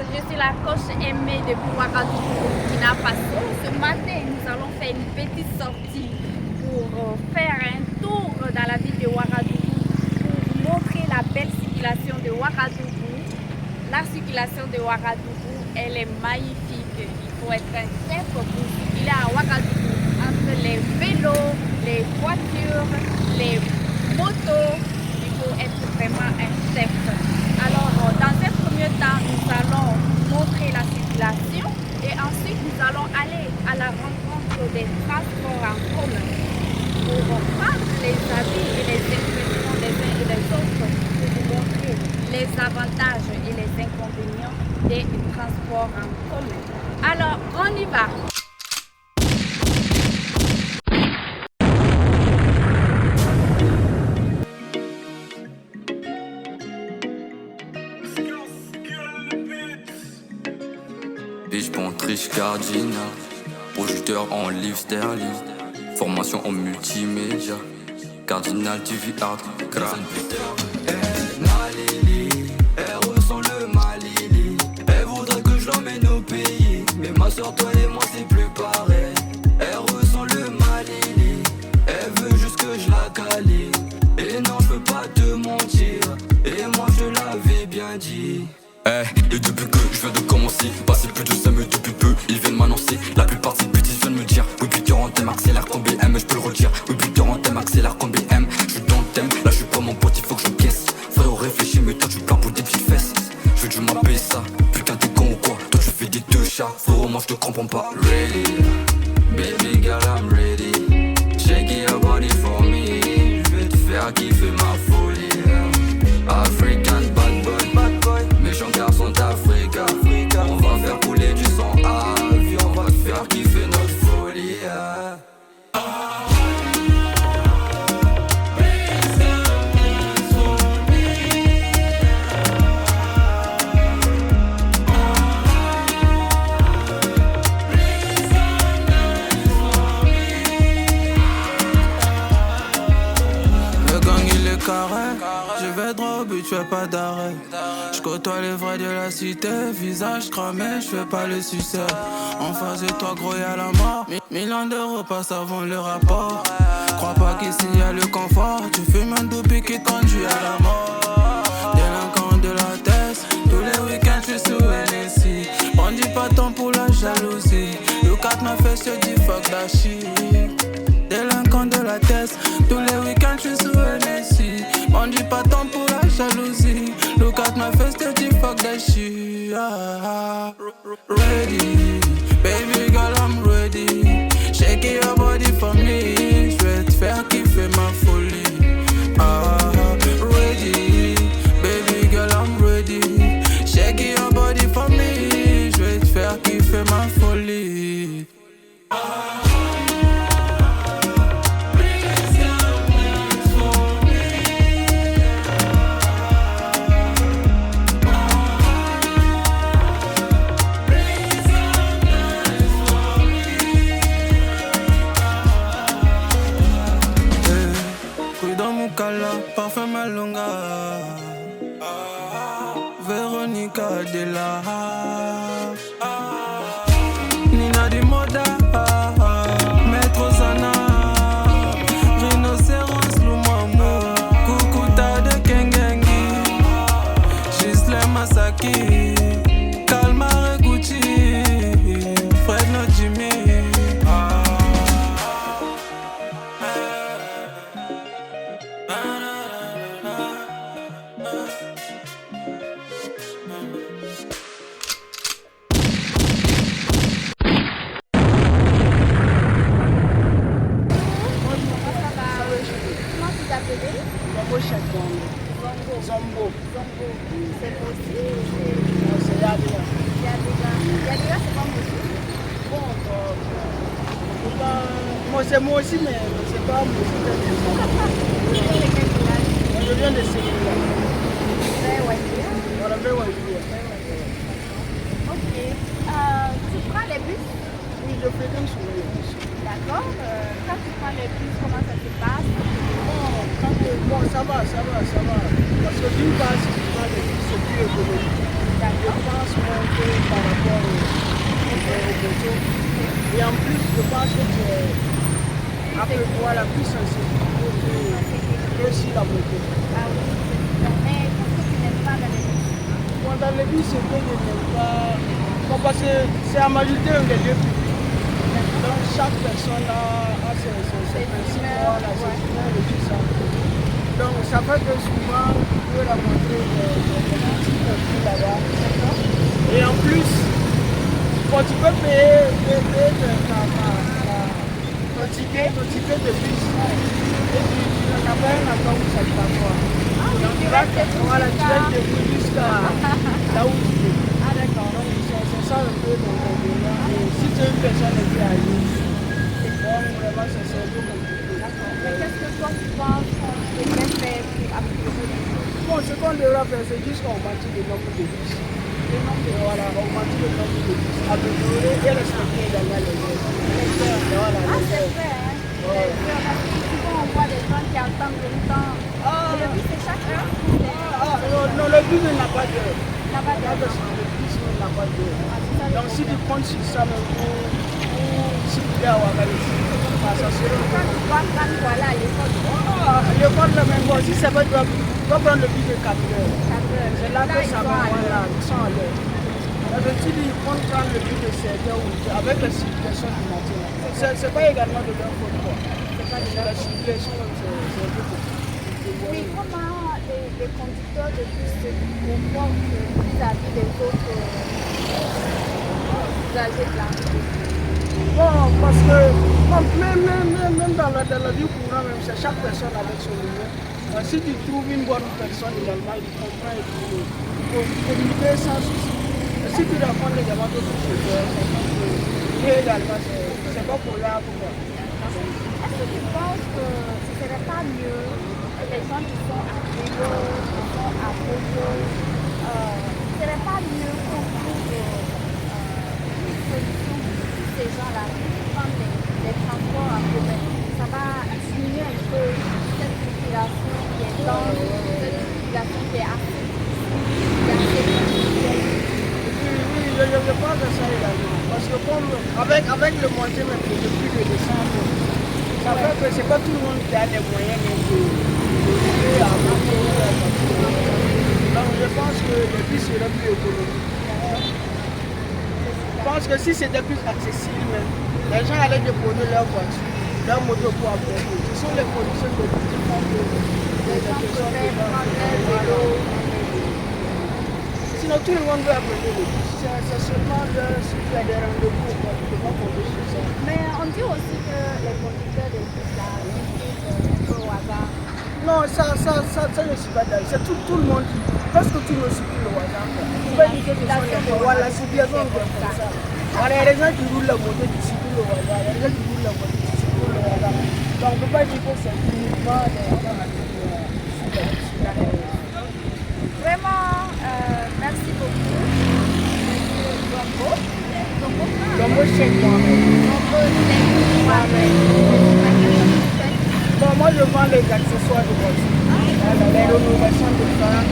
je suis la coach aimée de Ouagadougou, Burkina Faso. Ce matin, nous allons faire une petite sortie pour faire un tour dans la ville de Ouagadougou pour vous montrer la belle circulation de Ouagadougou. La circulation de Ouagadougou, elle est magnifique. Il faut être un chef pour circuler à Ouagadougou entre les vélos, les voitures, les motos. Il faut être vraiment un chef. Alors, dans un premier temps, nous allons montrer la circulation et ensuite nous allons aller à la rencontre des transports en commun pour prendre les avis et les impressions des uns et des autres pour vous montrer les avantages et les inconvénients des transports en commun. Alors, on y va! Biche cardinal, projecteur en livre sterling, formation en multimédia, cardinal TV art, grave. Nalili, elle ressent le malili, elle voudrait que je l'emmène au pays, mais ma soeur, toi et moi c'est plus pareil. Elle ressent le malili, elle veut juste que je la câline, et non je peux pas te mentir, et moi je l'avais bien dit. Et depuis que je viens de commencer, passer plus de 5 minutes depuis peu, ils viennent m'annoncer. La plupart des petits viennent me dire: oui Peter en thème, accélère comme BM, je peux le redire. Oui Peter en thème, accélère comme BM, je suis dans le thème, là je suis pas mon pote, il faut que je caisse. Frérot réfléchis, mais toi tu plains pour des petites fesses. Je veux que tu m'appelles ça, putain t'es con ou quoi? Toi tu fais des deux chats, frérot moi je te comprends pas. Ready, baby girl I'm ready, shake your body for me, je vais te faire kiffer ma folie. African bad boy, méchant garçon d'Africa. On va faire couler du sang à vie, on va te faire kiffer notre folie. Le gang il est carré, je vais droit au but, je fais pas d'arrêt. Je côtoie les vrais de la cité, visage cramé, je fais pas le succès. En face de toi gros y'a la mort, 1000 ans d'euros passent avant le rapport. Crois pas qu'ici y'a le confort, tu fumes un doupé qui conduit à la mort. Délinquant de la tête, tous les week-ends je suis sous NSI. On dit pas tant pour la jalousie, le 4 m'a fait se dit fuck that shit. Délinquant de la tête, tous les week-ends je suis sous NSI. On dit pas tant pour la jalousie, look at my face, te dis fuck that shit. Ready, baby girl I'm ready, shake your body for me, je vais te faire kiffer ma folie. Ready, baby girl I'm ready, shake your body for me, je vais te faire kiffer ma folie. Parfum Malonga, Véronica de la Nina di Moda, Maître Zana, Rhinocéros Lumamo, Kukuta de Kengengi, Gisle Masaki, Kalmar Gucci, Fred No Jimmy. Zombo. C'est possible. C'est Yadira. Yadira, c'est pas possible. Bon, moi c'est moi aussi, mais c'est pas moi aussi. Je viens de Sénégal. Voilà, ok. Tu prends les bus? Oui, je fréquente souvent les bus. D'accord. Quand tu prends les bus, comment ça se passe? Bon, ça va. Parce que d'une part, vraiment les bus c'est plus économique. Je pense même que par rapport au motos. Et en plus, je pense que c'est un peu voilà, plus sensible que sur la moto. Ah oui, mais qu'est-ce que tu n'aimes pas dans les bus? Bon, dans les bus, c'est que je n'aime pas. Bon, parce que c'est à majorité un des lieux publics. Donc chaque personne a ses principes, voilà, ses humeurs et tout ça. Donc ça fait que souvent, tu peux rencontrer des petits conflits là-bas. Et en plus, bon, tu peux payer ton ticket de bus. Et puis tu n'as pas un endroit où ça te va voir. Donc tu vas te jusqu'à là où tu es. Ah d'accord. Donc c'est ça un peu l'inconvénient. Et si tu es une personne qui est à l'aise, donc vraiment c'est un peu compliqué. Mais qu'est-ce que toi tu penses qu'on devrait faire pour améliorer les choses? Bon, ce qu'on devra faire, c'est juste qu'on bâtit le nombre de bus. Voilà, on bâtit le nombre de bus. Améliorer et respecter également les autres. Voilà, Ah les c'est autres. vrai, hein? Parce que souvent on voit des gens qui attendent longtemps. Et le bus c'est chaque heure? Non, le bus n'a pas d'heure. N'a pas d'heure. Le bus n'a pas d'heure. Donc si tu comptes sur ça même pour circuler à Ouagadougou, ça serait un peu Quand tu vas prendre voilà à l'école, l'école là même, bon, si ça va, tu vas prendre le bus de 4 heures. C'est là que ça va, voilà, ils sont à l'heure. D'habitude, ils vont prendre le bus de 7 heures avec la circulation du matin. C'est pas également de leur faute, quoi. C'est la circulation, c'est un peu compliqué. oui, comment les conducteurs de bus se comportent vis-à-vis des autres usagers de la route? Bon, parce que même dans la vie courante, même, c'est chaque personne avec son niveau. Si tu trouves une bonne personne également, il comprend et il faut communiquer sans souci. Et si tu rencontres également d'autres chauffeurs, c'est comme que lui également, c'est pas pour là, pourquoi. Est-ce que tu penses que ce ne serait pas mieux que les gens qui sont à vélo, qui sont à moto, ce ne serait pas mieux qu'on trouve une solution pour tous ces gens-là qui prennent les transports en commun? Ça va diminuer un peu cette circulation qui est dense, cette circulation qui est assez difficile. Oui, je pense à ça également. Parce que comme avec le montée même de plus de descendre, ça fait que c'est pas tout le monde qui a les moyens de rouler à moto ou à voiture. Donc je pense que le bus serait plus économique. Je pense que si c'était plus accessible, même, les gens allaient déposer leur voiture, leur moto pour apporter. Ce sont les conditions de vie qui font que les personnes prendre leur vélo. Sinon tout le monde veut appeler le bus. C'est seulement si tu as des rendez-vous, tu ne peux pas compter sur ça. Mais on dit aussi que les conducteurs de bus là, un peu au hasard. Non, ça je ne suis pas d'accord. C'est tout le monde, presque tout le monde circule au hasard. Tu vas dire que ce sont les gens, voilà, c'est bien comme ça. Voilà, il y a des gens qui roulent la moto qui circulent au hasard, il y a des gens qui roulent la moto qui circulent au hasard. Donc on ne peut pas dire que c'est uniquement des gens Vraiment, merci beaucoup. Dombo chèque moi-même. Bon, moi je vends les accessoires de voiture. Les rénovations de phare.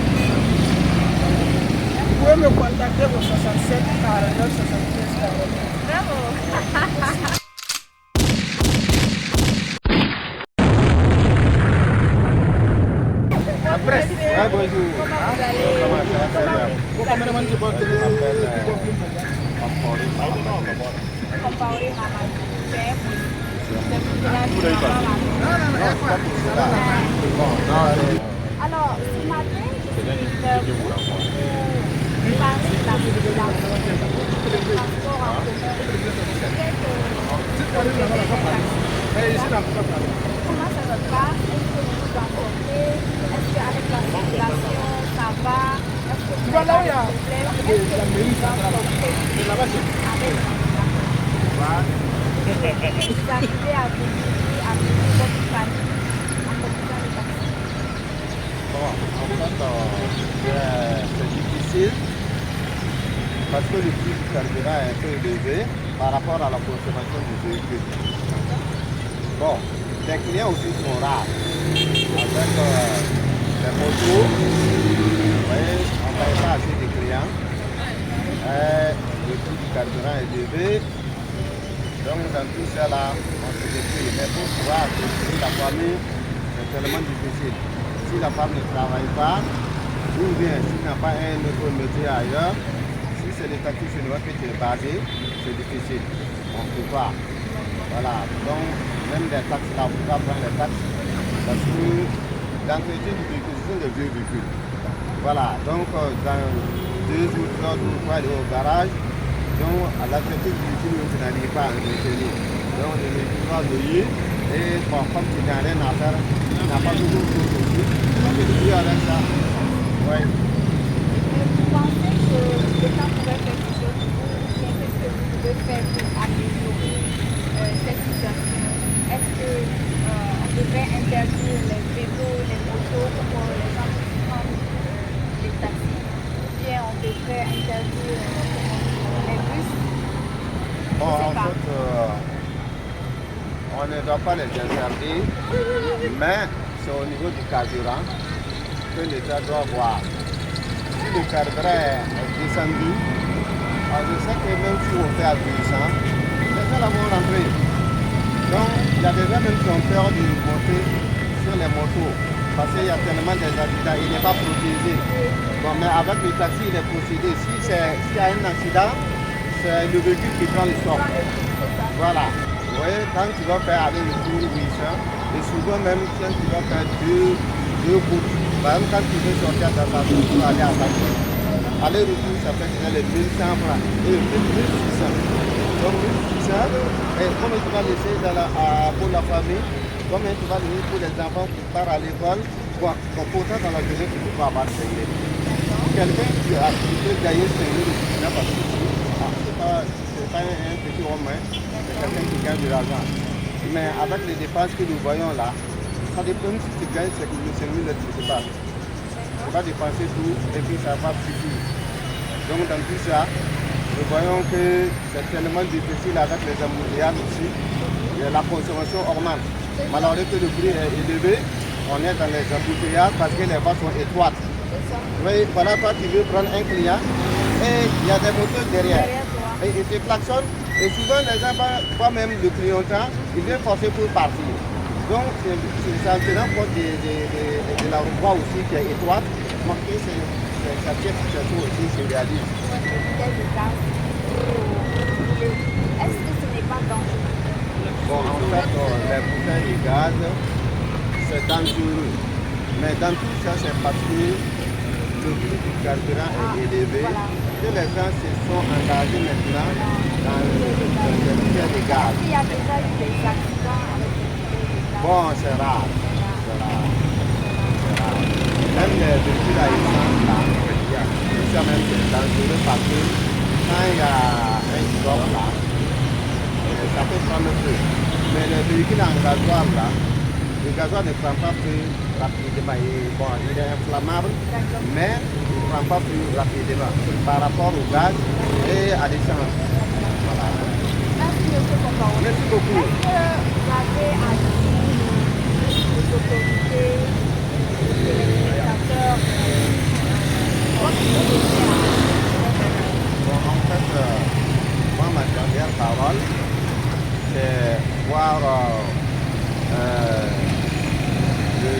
Vous pouvez me contacter au 67 49 75 49. Bravo. Après, bonjour. Comment vous allez? Compaoré Mamadou. Alors, ce matin, je suis vers vous pour parler de la population, du transport en commun. Comment ça se passe? Est-ce que vous vous en sortez? Est-ce qu'avec la circulation, ça va? Est-ce que vous avez des problèmes? Est-ce que vous vous en sortez avec vous arrivez à venir votre famille en communauté de taxi? Bon, en fait, c'est difficile parce que le prix du carburant est un peu élevé par rapport à la consommation du véhicule. Bon, les clients aussi sont rares. Avec les motos, vous voyez, n'avait pas assez de clients. Le prix du carburant est élevé. Donc dans tout ça là, on se détruit. Mais pour pouvoir construire la famille, c'est tellement difficile. Si la femme ne travaille pas, ou bien s'il n'a pas un autre métier ailleurs, si c'est le taxi chinois que tu es basé, c'est difficile. On ne peut pas. Voilà. Donc même les taxes là, on ne peut pas prendre les taxes parce que l'entretien du véhicule, ce sont des vieux véhicules. Voilà. Donc dans 2 ou 3 jours, il faut aller au garage. Donc, à l'entretien du véhicule, tu n'arrives pas à entretenir. Donc, le véhicule va louer. Et bon, comme tu n'as rien à faire, tu n'as pas toujours tout aussi. Donc, tu vis avec ça. Oui. Vous pensez que l'État pourrait faire quelque chose pour vous? Qu'est-ce que vous pouvez faire pour améliorer cette situation? Est-ce qu'on devrait interdire les vélos, les motos pour les gens qui prennent les taxis? Ou bien on devrait interdire les bus? Bon, en fait, on ne doit pas les interdire, mais c'est au niveau du carburant que l'État doit voir. Si le carburant est descendu, je sais que même si on fait à 200, les gens là vont rentrer. Donc, il y a des gens même qui ont peur de monter sur les motos parce qu'il y a tellement d'accidents, il n'est pas protégé. Bon, mais avec le taxi, il est protégé. S'il y a un accident, c'est le véhicule qui prend le choc. Voilà. Vous voyez, quand tu vas faire aller le tour 800, et souvent même quand tu vas faire deux routes, par exemple quand tu veux sortir dans ta route pour aller à Paris, aller-retour ça fait les 1100 francs et 1600. Donc 1600, et comment tu vas laisser pour la famille, comment tu vas laisser pour les enfants qui partent à l'école, bon, pourtant dans la journée tu ne peux pas avoir 5 000. Quelqu'un qui peut gagner 5 000 il n'a pas de souci. C'est pas un petit romain, c'est quelqu'un qui gagne de l'argent. Mais avec les dépenses que nous voyons là, ça dépend si tu gagnes 5 000, tu ne sais pas. Tu vas dépenser tout et puis ça va suffire. Donc dans tout ça, nous voyons que c'est tellement difficile avec les embouteillages aussi. Et la consommation augmente. Malgré que le prix est élevé, on est dans les embouteillages parce que les voies sont étroites. Oui, voilà, toi tu veux prendre un client et il y a des moteurs derrière. Et il te klaxonne et souvent les gens voient même le clientant, il vient forcer pour partir. Donc c'est en tenant compte de la voie aussi qui est étroite, donc ça tient situation aussi se réalise. Est-ce que ce n'est pas dangereux? Bon, en fait, les bouteilles de gaz, c'est dangereux. Mais dans tout ça, c'est parce que le prix du carburant est élevé, que les gens se sont engagés maintenant dans les bouteilles de gaz. Il y a déjà eu des accidents avec les bouteilles de gaz? Bon, c'est rare. C'est rare. C'est rare. Même les véhicules à essence, là, ça même c'est dangereux parce que quand il y a un stop là, ça peut prendre feu. Mais les véhicules en gasoil là, le gasoil ne prend pas feu rapidement. Bon, il est inflammable, mais il ne prend pas feu rapidement par rapport au gaz et à l'essence. Voilà. Merci, monsieur Compaoré. Merci beaucoup. Est-ce que vous avez à dire les autorités, les téléspectateurs, Bon, en fait, moi, ma dernière parole, c'est voir le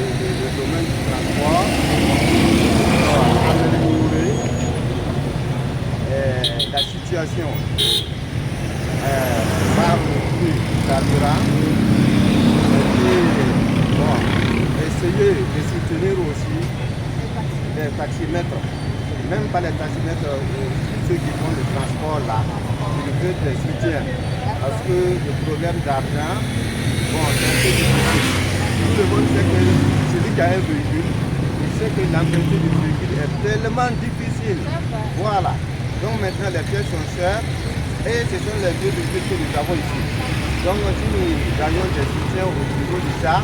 domaine du transport améliorer la situation par le prix du carburant et bon, essayer de soutenir aussi les taximètres, même pas les taximètres, ceux qui font le transport là, ils veulent des soutiens parce que le problème d'argent, bon, c'est un peu difficile. Tout le monde sait que celui qui a un véhicule, il sait que l'entretien du véhicule est tellement difficile. Voilà. Donc maintenant les pièces sont chères et ce sont les deux véhicules que nous avons ici. Donc si nous gagnons des soutiens au niveau de ça,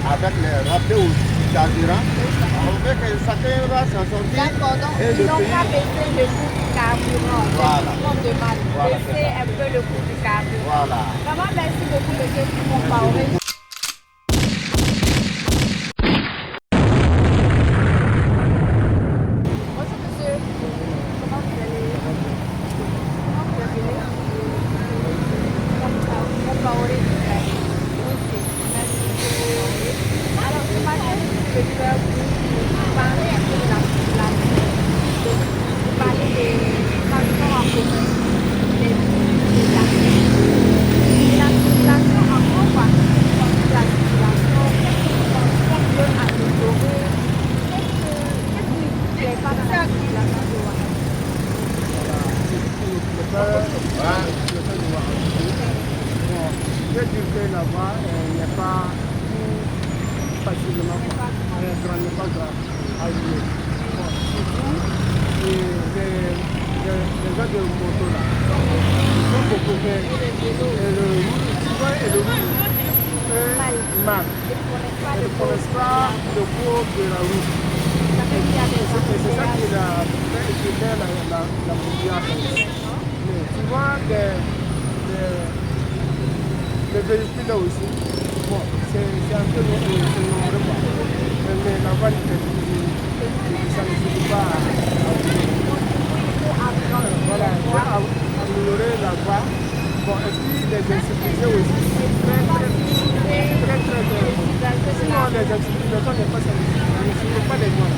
avec les rappels aussi du carburant, on veut que chacun va s'en sortir. D'accord, donc ils n'ont pas baissé le coût du carburant. Voilà. C'est ce qu'on demande. Voilà, Baisser un peu le coût du carburant. Voilà. Vraiment, merci beaucoup, monsieur Compaoré. Bonjour, monsieur. inspecteur pour parler un peu de la circulation, pour parler des transports en commun, des taxis. Et la circulation en gros, la circulation, qu'est-ce qu'on peut améliorer, qu'est-ce qui ne plaît pas dans la circulation de Ouagadougou? Je veux dire que là-bas, il n'y a pas tout facilement, n'est pas grave à jouer. Surtout les gars de moto là, ils sont beaucoup fait. Et le roule, et le roule mal. Ils ne connaissent pas le cours de la route. Et c'est ça qui fait la pollution. Mais souvent, les véhicules là aussi, bon, c'est un peu nombreux quoi. Mais la voie ça ne suffit pas à voilà, améliorer la voie. Bon, et puis les insécurités aussi, très sinon les insécurités n'est pas ça ne suffit pas les voies.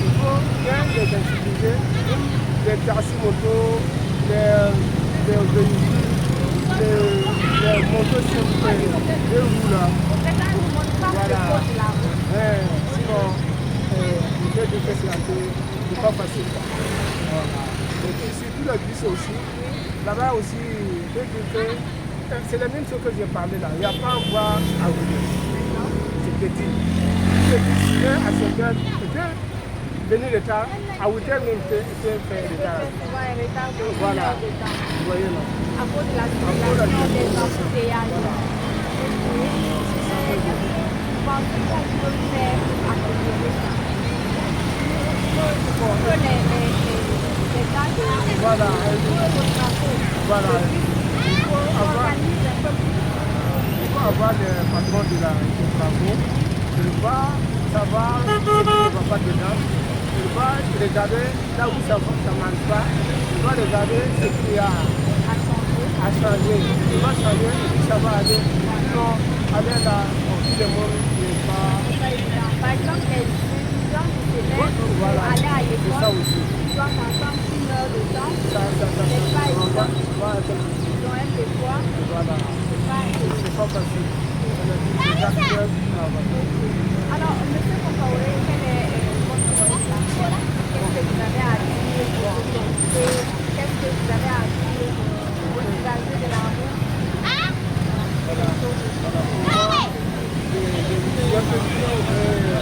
Il faut bien les insécurités, les taxis motos, les véhicules, les motos simples, les roues là. Voilà. Sinon, je vais dire que c'est pas facile. Voilà. Et puis surtout le bus aussi. Là-bas aussi, je vais dire que c'est la même chose que j'ai parlé là. Il n'y a pas à voir à rouler. C'est petit. Le bus vient à 7 heures, venir le temps, à 8 heures même, c'est faire le temps. Voilà. Vous voyez là. À cause de la circulation des embouteillages. Je pense qu'on peut faire à améliorer ça. Que les gars de voilà. Voilà. Il faut organiser un peu plus. Il faut avoir le patron de la travaux. Il va savoir ce qui ne va pas dedans. Il va regarder là où ça ne marche pas. Il va regarder ce qu'il y a à changer. Il va changer et puis ça va aller. Sinon, aller là, tout le monde n'est pas. Par exemple, les étudiants qui se lèvent pour aller à l'école, ils doivent attendre 1 heure de temps. C'est pas évident. Ils ont un devoir. Voilà. C'est pas facile. Alors, monsieur Compaoré, quel est votre situation? Qu'est-ce que vous avez à dire pour l'autorité? Qu'est-ce que vous avez à dire aux usagers de la route?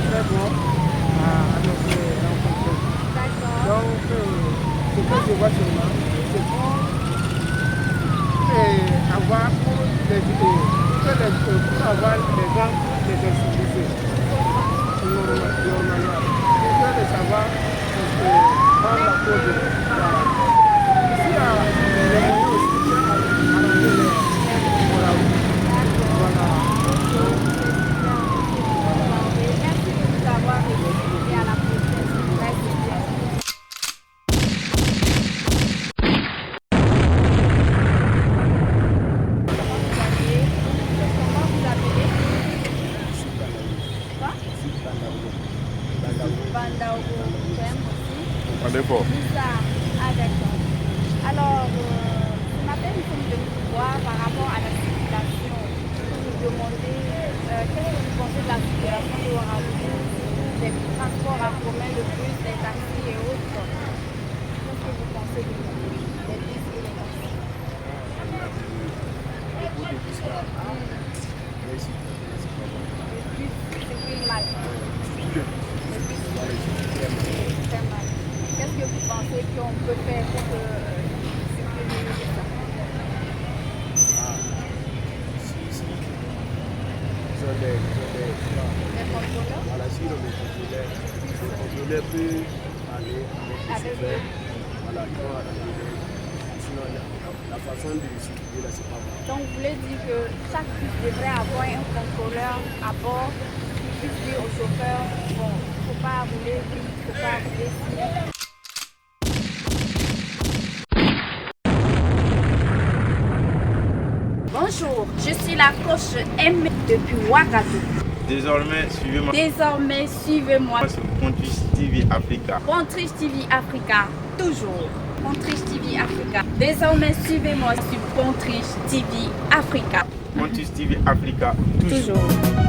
Très bon à notre rencontre. Donc, ce que je vois seulement, c'est pour avoir pour avoir les gens les insécuriser. Normalement. Il faut savoir prendre la cause de ici, il y a les moyens aussi à arranger pour la route. Voilà. Merci de nous avoir écoutés à la prochaine. Merci bien. Comment vous appelez? Quoi? Bandaogo. J'aime aussi. En défaut. Lisa. Ah d'accord. Alors, ce matin, nous sommes venus vous voir par rapport à la circulation. Pour nous demander qu'est-ce que vous pensez de la circulation de Ouagadougou, des transports en commun, le bus, les taxis et autres. Qu'est-ce que vous pensez des bus et les taxis? Le bus circule mal. Le bus circule très mal. Qu'est-ce que vous pensez qu'on peut faire pour que circule mieux ça? Les contrôleurs? Voilà, si le contrôleur peut aller avec Avec ses eux. voilà, ils vont arranger. Sinon, la façon de circuler là, c'est pas bon. Donc vous voulez dire que chaque bus devrait avoir un contrôleur à bord qui puisse dire au chauffeur, bon, il ne faut pas rouler vite, il ne faut pas rouler si. Bonjour, je suis la coach M depuis Ouagadougou. Désormais, suivez-moi. Désormais, suivez-moi Sur Pontrice TV Africa. Pontrice TV Africa, toujours. Pontrice TV Africa. Désormais, suivez-moi sur Pontrice TV Africa. Pontrice TV Africa, toujours. Toujours.